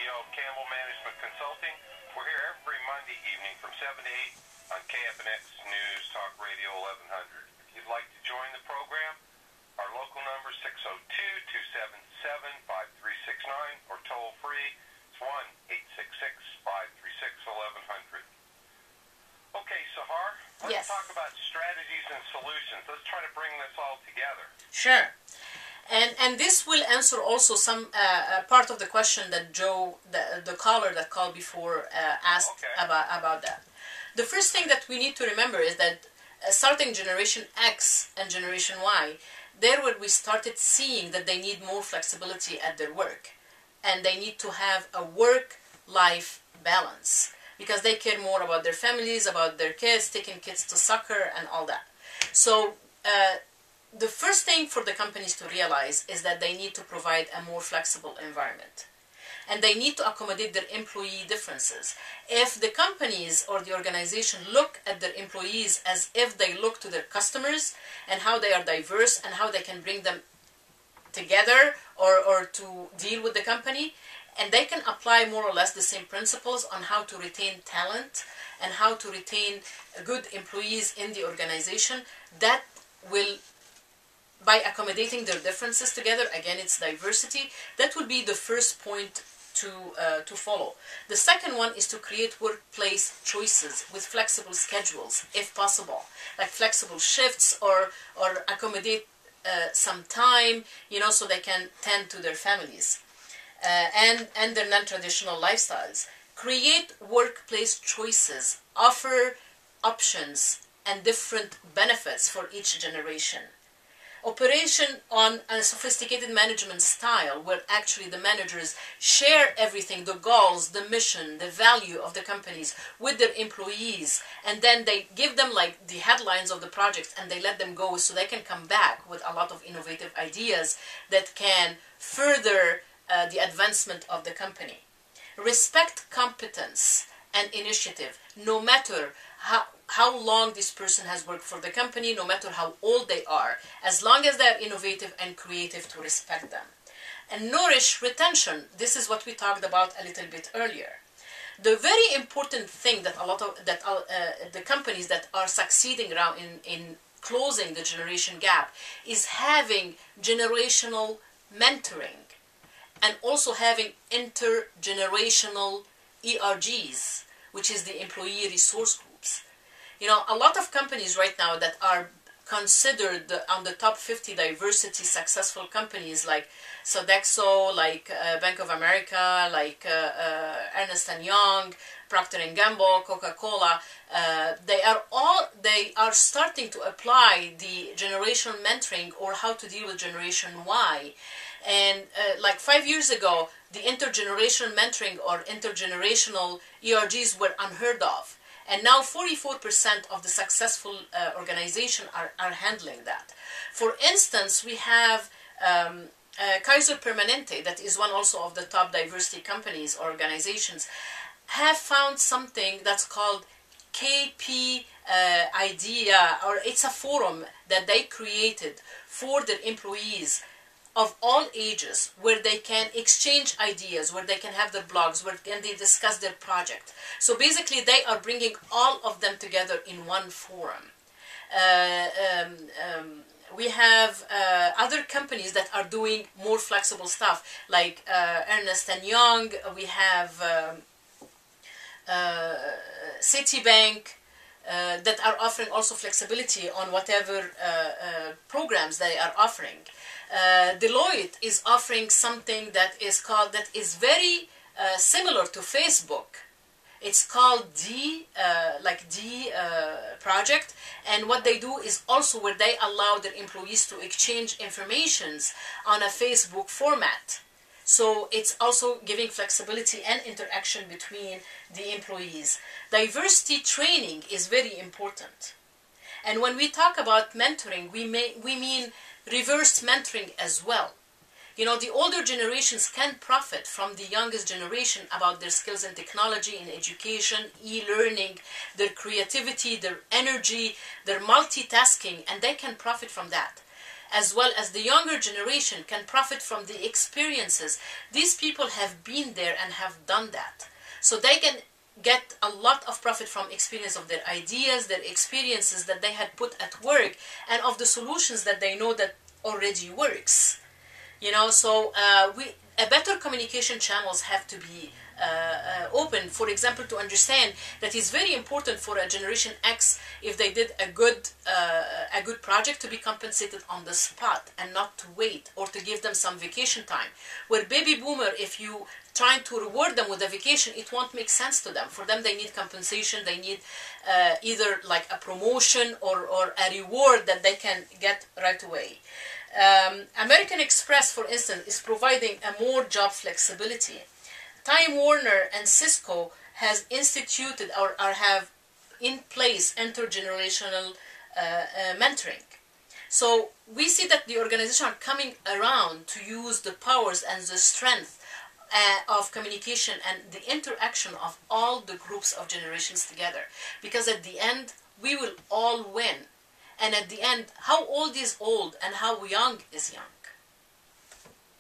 Radio, Campbell Management Consulting. We're here every Monday evening from 7 to 8 on KFNX News Talk Radio 1100. If you'd like to join the program, our local number is 602-277-5369 or toll free. It's 1-866-536-1100. Okay, Sahar, let's talk about strategies and solutions. Let's try to bring this all together. Sure. And this will answer also some part of the question that Joe, the caller that called before, asked about that. The first thing that we need to remember is that starting Generation X and Generation Y, there where we started seeing that they need more flexibility at their work. And they need to have a work-life balance because they care more about their families, about their kids, taking kids to soccer and all that. So the first thing for the companies to realize is that they need to provide a more flexible environment. And they need to accommodate their employee differences. If the companies or the organization look at their employees as if they look to their customers and how they are diverse and how they can bring them together or to deal with the company, and they can apply more or less the same principles on how to retain talent and how to retain good employees in the organization, that will, by accommodating their differences together, again it's diversity, that will be the first point to follow. The second one is to create workplace choices with flexible schedules, if possible, like flexible shifts or accommodate some time, so they can tend to their families and their non-traditional lifestyles. Create workplace choices, offer options and different benefits for each generation. Operation on a sophisticated management style where actually the managers share everything, the goals, the mission, the value of the companies with their employees, and then they give them like the headlines of the project and they let them go so they can come back with a lot of innovative ideas that can further the advancement of the company. Respect competence and initiative, no matter how long this person has worked for the company, no matter how old they are, as long as they're innovative and creative, to respect them. And nourish retention. This is what we talked about a little bit earlier. The very important thing that the companies that are succeeding around in closing the generation gap is having generational mentoring and also having intergenerational ERGs, which is the employee resource groups. A lot of companies right now that are considered on the top 50 diversity successful companies, like Sodexo, like Bank of America, like Ernst & Young, Procter & Gamble, Coca-Cola, they are starting to apply the generational mentoring or how to deal with Generation Y. And like 5 years ago, the intergenerational mentoring or intergenerational ERGs were unheard of. And now 44% of the successful organizations are handling that. For instance, we have Kaiser Permanente, that is one also of the top diversity companies or organizations, have found something that's called KP Idea, or it's a forum that they created for their employees of all ages, where they can exchange ideas, where they can have their blogs, where can they discuss their project. So basically they are bringing all of them together in one forum. We have other companies that are doing more flexible stuff, like Ernst & Young, we have Citibank, that are offering also flexibility on whatever programs they are offering. Deloitte is offering something that is very similar to Facebook. It's called D project, and what they do is also where they allow their employees to exchange informations on a Facebook format. So it's also giving flexibility and interaction between the employees. Diversity training is very important. And when we talk about mentoring, we mean reverse mentoring as well. The older generations can profit from the youngest generation about their skills in technology, in education, e-learning, their creativity, their energy, their multitasking, and they can profit from that. as well as the younger generation can profit from the experiences. These people have been there and have done that. So they can get a lot of profit from experience of their ideas, their experiences that they had put at work, and of the solutions that they know that already works. So a better communication channels have to be open, for example, to understand that it's very important for a Generation X, if they did a good project, to be compensated on the spot and not to wait or to give them some vacation time. Where baby boomer, if you trying to reward them with a vacation, it won't make sense to them. For them, they need compensation. They need either like a promotion or a reward that they can get right away. American Express, for instance, is providing a more job flexibility. Time Warner and Cisco has instituted or have in place intergenerational mentoring. So we see that the organizations are coming around to use the powers and the strength of communication and the interaction of all the groups of generations together. Because at the end, we will all win. And at the end, how old is old and how young is young?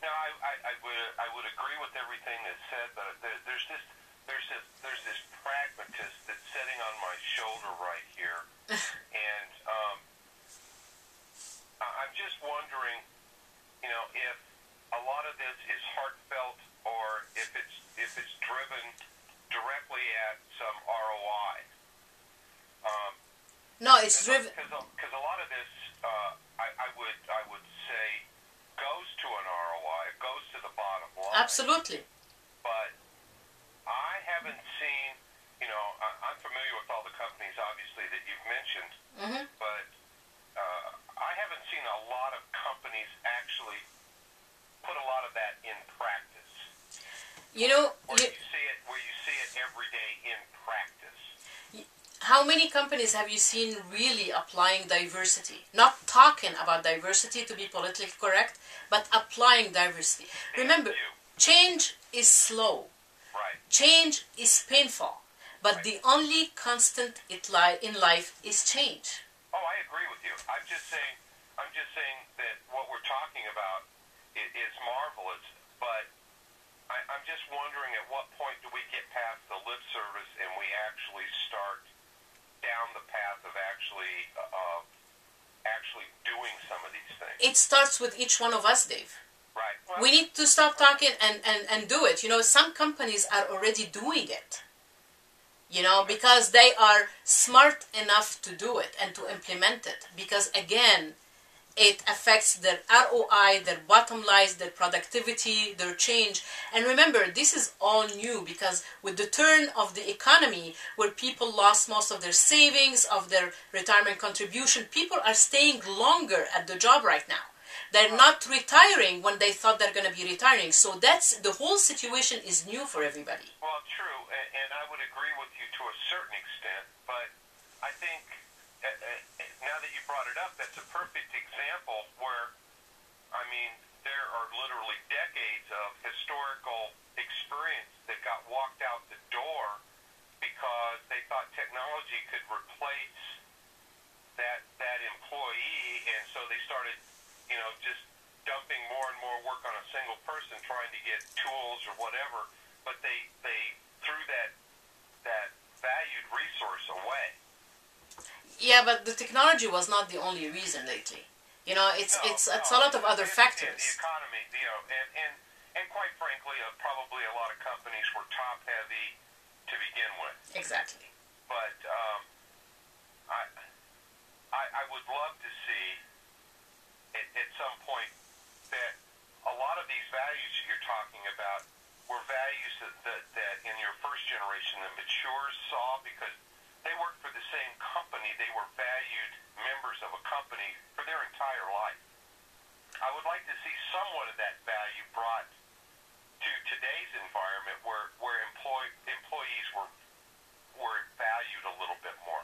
No, I would agree with everything that's said, but there's this pragmatist that's sitting on my shoulder right here, and I'm just wondering, if a lot of this is heartfelt or if it's driven directly at some ROI. No, it's driven because a lot of this, I would say, goes to an ROI. It goes to the bottom line. Absolutely. But I haven't seen, I'm familiar with all the companies, obviously, that you've mentioned, but I haven't seen a lot of companies actually put a lot of that in practice. Where you see it every day in practice. How many companies have you seen really applying diversity? Not talking about diversity to be politically correct, but applying diversity. Remember, change is slow. Right. Change is painful. But the only constant in life is change. Oh, I agree with you. I'm just saying that what we're talking about is marvelous, but I'm just wondering at what point do we get past the lip service and we actually start down the path of actually doing some of these things. It starts with each one of us, Dave. Right. Well, we need to stop talking and do it. Some companies are already doing it. Because they are smart enough to do it and to implement it. Because again, it affects their ROI, their bottom lines, their productivity, their change. And remember, this is all new because with the turn of the economy, where people lost most of their savings, of their retirement contribution, people are staying longer at the job right now. They're not retiring when they thought they're going to be retiring. So that's the whole situation is new for everybody. Well, true, and I would agree with you to a certain extent, but I think now that you brought it up, that's a perfect example where, there are literally decades of historical experience that got walked out the door because they thought technology could replace that employee, and so they started, just dumping more and more work on a single person, trying to get tools or whatever, but they threw that valued resource away. Yeah, but the technology was not the only reason lately. It's a lot of other factors. And the economy, and quite frankly, probably a lot of companies were top heavy to begin with. Exactly. But I would love to see at some point that a lot of these values that you're talking about were values that in your first generation the matures saw because they worked for the same company. They were valued members of a company for their entire life. I would like to see somewhat of that value brought to today's environment where employees were valued a little bit more.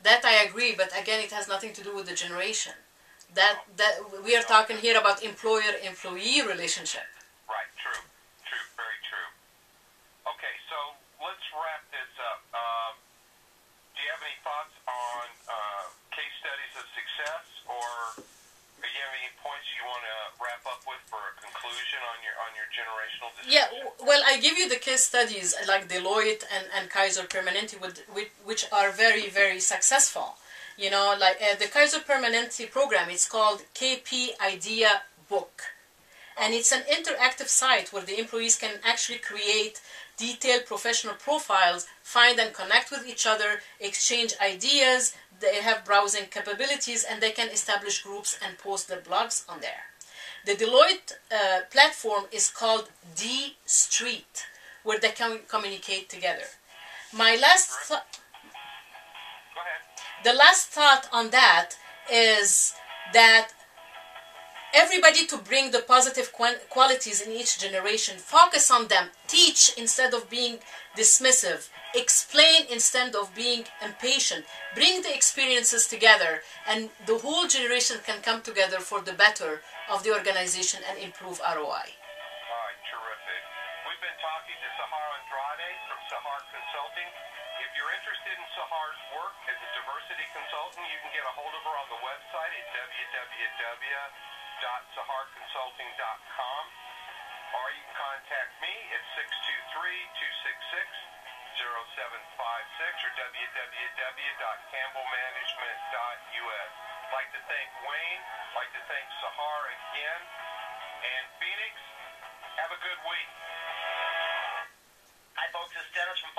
That I agree, but again, it has nothing to do with the generation. That we are talking here about employer-employee relationship. Right, true, very true. Okay, so let's wrap this up. Do you have any thoughts on case studies of success, or are you want to wrap up with for a conclusion on your generational decision? Yeah, well, I give you the case studies like Deloitte and Kaiser Permanente, which are very, very successful. You know, like the Kaiser Permanente program, it's called KP Idea Book. And it's an interactive site where the employees can actually create detailed professional profiles, find and connect with each other, exchange ideas, they have browsing capabilities, and they can establish groups and post their blogs on there. The Deloitte platform is called D-Street, where they can communicate together. My last the last thought on that is that everybody to bring the positive qualities in each generation, focus on them, teach instead of being dismissive, explain instead of being impatient, bring the experiences together, and the whole generation can come together for the better of the organization and improve ROI. All right, terrific. We've been talking to Sahar Andrade from Sahar Consulting. If you're interested in Sahar's work as a diversity consultant, you can get a hold of her on the website at www.saharconsulting.com, or you can contact me at 623-266-0756 or www.campbellmanagement.us. I'd like to thank Wayne, I'd like to thank Sahar again, and Phoenix, have a good week. Hi folks, it's Dennis from